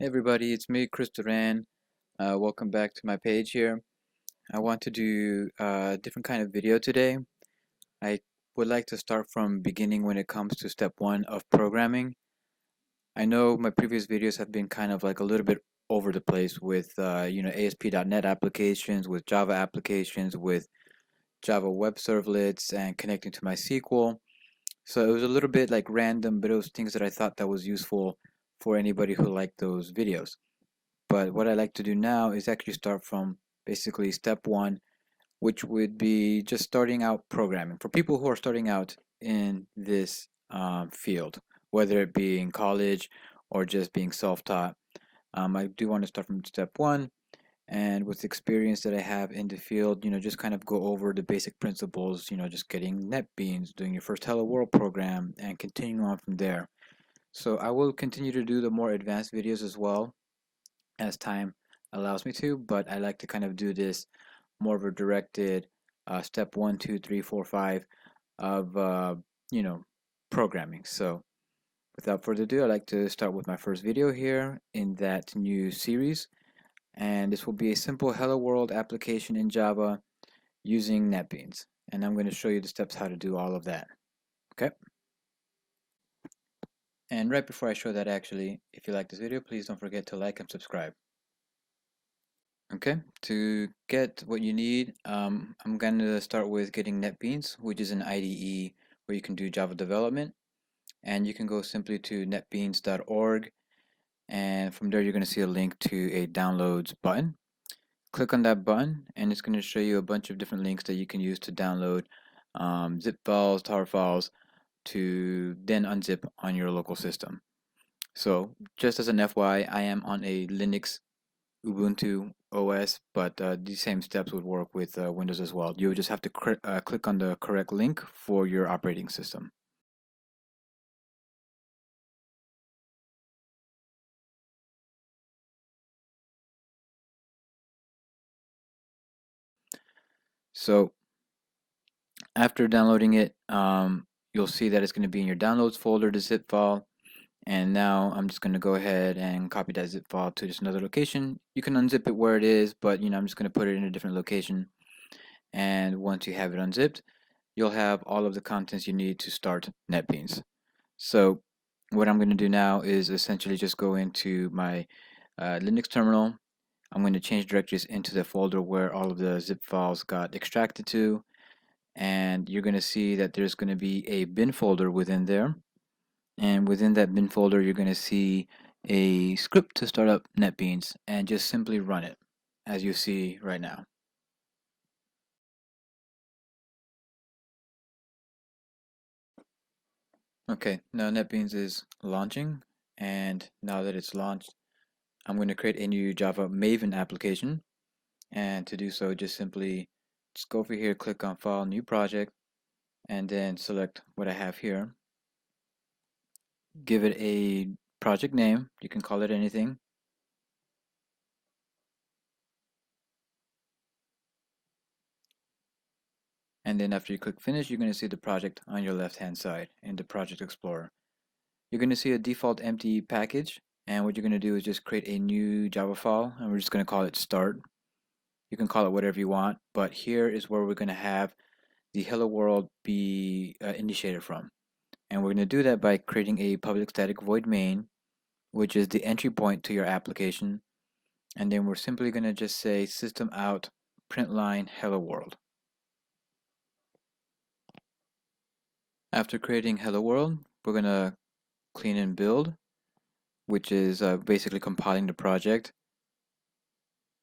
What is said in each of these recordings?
Hey everybody, it's me, Chris Duran. Welcome back to my page here. I want to do a different kind of video today. I would like to start from beginning when it comes to step one of programming. I know my previous videos have been kind of like a little bit over the place with ASP.NET applications, with Java applications, with Java web servlets, and connecting to MySQL. So it was a little bit like random, but it was things that I thought that was useful for anybody who liked those videos. But what I like to do now is actually start from basically step one, which would be just starting out programming for people who are starting out in this field, whether it be in college or just being self-taught. I do want to start from step one, and with the experience that I have in the field, just kind of go over the basic principles, just getting Netbeans, doing your first Hello World program, and continuing on from there. So I will continue to do the more advanced videos as well as time allows me to, but I like to kind of do this more of a directed step 1, 2, 3, 4, 5 of you know programming. So without further ado, I'd like to start with my first video here in that new series, and this will be a simple Hello World application in Java using Netbeans, and I'm going to show you the steps how to do all of that. Okay. And right before I show that, actually, if you like this video, please don't forget to like and subscribe. Okay, to get what you need, I'm going to start with getting Netbeans, which is an IDE where you can do Java development. And you can go simply to netbeans.org, and from there you're going to see a link to a downloads button. Click on that button, and it's going to show you a bunch of different links that you can use to download zip files, tar files, to then unzip on your local system. So just as an FYI, I am on a Linux Ubuntu OS, but these same steps would work with Windows as well. You would just have to click on the correct link for your operating system. So after downloading it, you'll see that it's going to be in your downloads folder, the zip file. And now I'm just going to go ahead and copy that zip file to just another location. You can unzip it where it is, but I'm just going to put it in a different location. And once you have it unzipped, you'll have all of the contents you need to start NetBeans. So what I'm going to do now is essentially just go into my Linux terminal. I'm going to change directories into the folder where all of the zip files got extracted to, and you're going to see that there's going to be a bin folder within there, and within that bin folder you're going to see a script to start up NetBeans, and just simply run it as you see right now. Okay, now NetBeans is launching, and now that it's launched, I'm going to create a new Java Maven application. And to do so, just go over here, click on File, New Project, and then select what I have here. Give it a project name. You can call it anything. And then after you click Finish, you're going to see the project on your left-hand side in the Project Explorer. You're going to see a default empty package, and what you're going to do is just create a new Java file, and we're just going to call it Start. You can call it whatever you want, but here is where we're going to have the Hello World be initiated from. And we're going to do that by creating a public static void main, which is the entry point to your application. And then we're simply going to just say system out println hello world. After creating hello world, we're going to clean and build, which is basically compiling the project.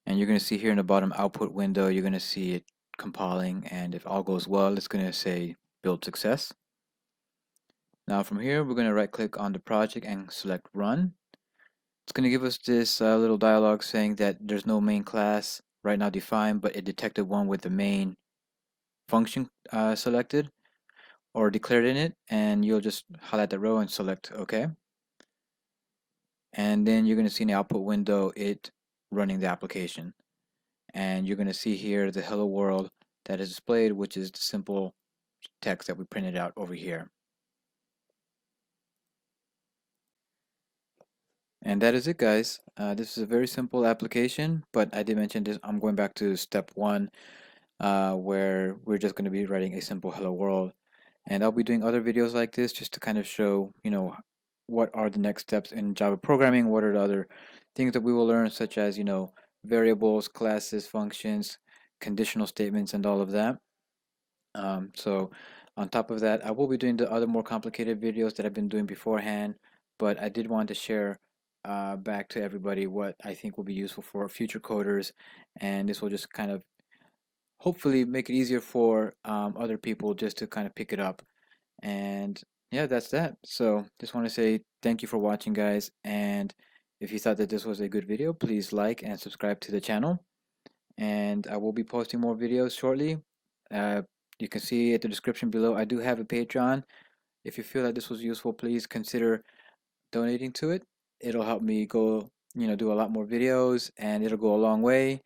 And you're going to see here in the bottom output window, you're going to see it compiling, and if all goes well, it's going to say build success. Now from here, we're going to right click on the project and select run. It's going to give us this little dialog saying that there's no main class right now defined, but it detected one with the main function selected or declared in it, and you'll just highlight the row and select OK. And then you're going to see in the output window it running the application. And you're going to see here the hello world that is displayed, which is the simple text that we printed out over here. And that is it, guys. This is a very simple application, but I did mention this. I'm going back to step one, where we're just going to be writing a simple hello world. And I'll be doing other videos like this just to kind of show, what are the next steps in Java programming, what are the other things that we will learn, such as, variables, classes, functions, conditional statements, and all of that. So on top of that, I will be doing the other more complicated videos that I've been doing beforehand, but I did want to share back to everybody what I think will be useful for future coders, and this will just kind of hopefully make it easier for other people just to kind of pick it up. And yeah, that's that. So just want to say thank you for watching, guys, and if you thought that this was a good video, please like and subscribe to the channel, and I will be posting more videos shortly. Uh, you can see at the description below, I do have a Patreon. If you feel that this was useful, please consider donating to it. It'll help me go, do a lot more videos, and it'll go a long way.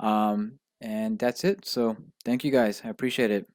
And that's it. So thank you guys. I appreciate it.